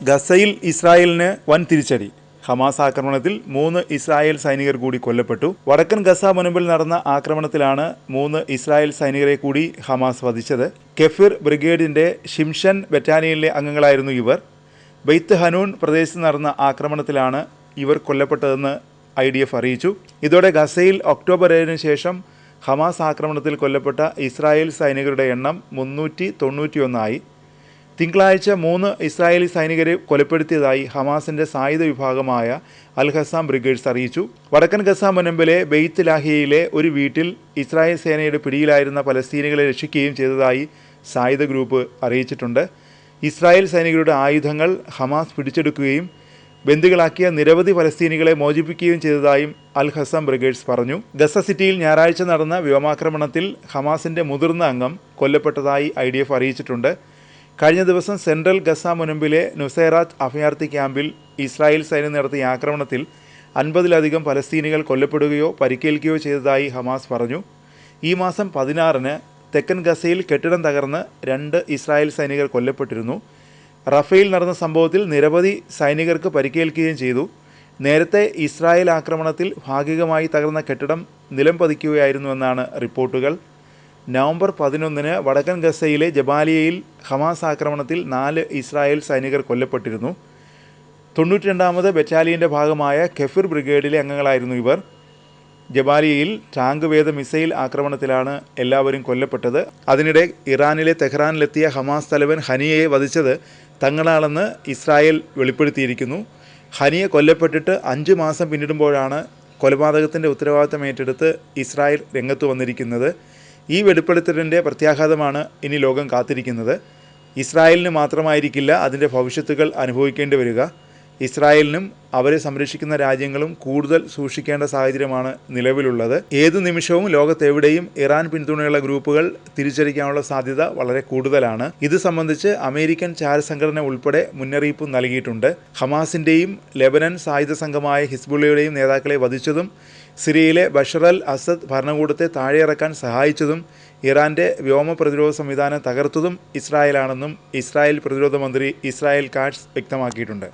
ഗസയിൽ ഇസ്രായേലിന് വൻ തിരിച്ചടി. ഹമാസ് ആക്രമണത്തിൽ 3 ഇസ്രായേൽ സൈനികർ കൂടി കൊല്ലപ്പെട്ടു. വടക്കൻ ഗസ മുനമ്പിൽ നടന്ന ആക്രമണത്തിലാണ് 3 ഇസ്രായേൽ സൈനികരെ കൂടി ഹമാസ് വധിച്ചത്. കെഫിർ ബ്രിഗേഡിന്റെ ഷിംഷൻ ബറ്റാലിയനിലെ അംഗങ്ങളായിരുന്നു ഇവർ. ബെയ്ത്ത് ഹനൂൻ പ്രദേശത്ത് നടന്ന ആക്രമണത്തിലാണ് ഇവർ കൊല്ലപ്പെട്ടതെന്ന് IDF അറിയിച്ചു. ഇതോടെ ഗസയിൽ ഒക്ടോബർ 7 ശേഷം ഹമാസ് ആക്രമണത്തിൽ കൊല്ലപ്പെട്ട ഇസ്രായേൽ സൈനികരുടെ എണ്ണം 391 ആയി. തിങ്കളാഴ്ച 3 ഇസ്രായേലി സൈനികരെ കൊലപ്പെടുത്തിയതായി ഹമാസിന്റെ സായുധ വിഭാഗമായ അൽ ഖസാം ബ്രിഗേഡ്സ് അറിയിച്ചു. വടക്കൻ ഗസ മുനമ്പിലെ ബെയ്ത്ത് ലാഹിയയിലെ ഒരു വീട്ടിൽ ഇസ്രായേൽ സേനയുടെ പിടിയിലായിരുന്ന പലസ്തീനികളെ രക്ഷിക്കുകയും ചെയ്തതായി സായുധ ഗ്രൂപ്പ് അറിയിച്ചിട്ടുണ്ട്. ഇസ്രായേൽ സൈനികരുടെ ആയുധങ്ങൾ ഹമാസ് പിടിച്ചെടുക്കുകയും ബന്ദികളാക്കിയ നിരവധി പലസ്തീനികളെ മോചിപ്പിക്കുകയും ചെയ്തതായും അൽ ഖസാം ബ്രിഗേഡ്സ് പറഞ്ഞു. ഗസ സിറ്റിയിൽ ഞായറാഴ്ച നടന്ന വ്യോമാക്രമണത്തിൽ ഹമാസിന്റെ മുതിർന്ന അംഗം കൊല്ലപ്പെട്ടതായി IDF അറിയിച്ചിട്ടുണ്ട്. കഴിഞ്ഞ ദിവസം സെൻട്രൽ ഗസ മുനമ്പിലെ നുസൈറാത്ത് അഭയാർത്ഥി ക്യാമ്പിൽ ഇസ്രായേൽ സൈന്യം നടത്തിയ ആക്രമണത്തിൽ 50-ലധികം പലസ്തീനികൾ കൊല്ലപ്പെടുകയോ പരിക്കേൽക്കുകയോ ചെയ്തതായി ഹമാസ് പറഞ്ഞു. ഈ മാസം 16-ന് തെക്കൻ ഗസയിൽ കെട്ടിടം തകർന്ന് 2 ഇസ്രായേൽ സൈനികർ കൊല്ലപ്പെട്ടിരുന്നു. റഫേൽ നടന്ന സംഭവത്തിൽ നിരവധി സൈനികർക്ക് പരിക്കേൽക്കുകയും ചെയ്തു. നേരത്തെ ഇസ്രായേൽ ആക്രമണത്തിൽ ഭാഗികമായി തകർന്ന കെട്ടിടം നിലം പതിക്കുകയായിരുന്നുവെന്നാണ് റിപ്പോർട്ടുകൾ. നവംബർ 11-ന് വടക്കൻ ഗസയിലെ ജബാലിയയിൽ ഹമാസ് ആക്രമണത്തിൽ 4 ഇസ്രായേൽ സൈനികർ കൊല്ലപ്പെട്ടിരുന്നു. 92ാമത് ബറ്റാലിയൻ്റെ ഭാഗമായ കെഫിർ ബ്രിഗേഡിലെ അംഗങ്ങളായിരുന്നു ഇവർ. ജബാലിയയിൽ ടാങ്ക് വേദ മിസൈൽ ആക്രമണത്തിലാണ് എല്ലാവരും കൊല്ലപ്പെട്ടത്. അതിനിടെ ഇറാനിലെ തെഹ്റാനിലെത്തിയ ഹമാസ് തലവൻ ഹനിയയെ വധിച്ചത് തങ്ങളാണെന്ന് ഇസ്രായേൽ വെളിപ്പെടുത്തിയിരിക്കുന്നു. ഹനിയ കൊല്ലപ്പെട്ടിട്ട് 5 മാസം പിന്നിടുമ്പോഴാണ് കൊലപാതകത്തിൻ്റെ ഉത്തരവാദിത്തം ഏറ്റെടുത്ത് ഇസ്രായേൽ രംഗത്ത് വന്നിരിക്കുന്നത്. ഈ വെളിപ്പെടുത്തലിൻ്റെ പ്രത്യാഘാതമാണ് ഇനി ലോകം കാത്തിരിക്കുന്നത്. ഇസ്രായേലിന് മാത്രമായിരിക്കില്ല അതിൻ്റെ ഭവിഷ്യത്തുകൾ അനുഭവിക്കേണ്ടി വരിക. ഇസ്രായേലിനും അവരെ സംരക്ഷിക്കുന്ന രാജ്യങ്ങളും കൂടുതൽ സൂക്ഷിക്കേണ്ട സാഹചര്യമാണ് നിലവിലുള്ളത്. ഏതു നിമിഷവും ലോകത്തെവിടെയും ഇറാൻ പിന്തുണയുള്ള ഗ്രൂപ്പുകൾ തിരിച്ചടിക്കാനുള്ള സാധ്യത വളരെ കൂടുതലാണ്. ഇത് സംബന്ധിച്ച് അമേരിക്കൻ ചാരസംഘടന ഉൾപ്പെടെ മുന്നറിയിപ്പ് നൽകിയിട്ടുണ്ട്. ഹമാസിൻ്റെയും ലെബനൻ സായുധ സംഘമായ ഹിസ്ബുള്ളയുടെയും നേതാക്കളെ വധിച്ചതും സിറിയയിലെ ബഷർ അൽ അസദ് ഭരണകൂടത്തെ താഴെയിറക്കാൻ സഹായിച്ചതും ഇറാൻ്റെ വ്യോമ പ്രതിരോധ സംവിധാനം തകർത്തതും ഇസ്രായേലാണെന്നും ഇസ്രായേൽ പ്രതിരോധ മന്ത്രി ഇസ്രായേൽ കാറ്റ്സ് വ്യക്തമാക്കിയിട്ടുണ്ട്.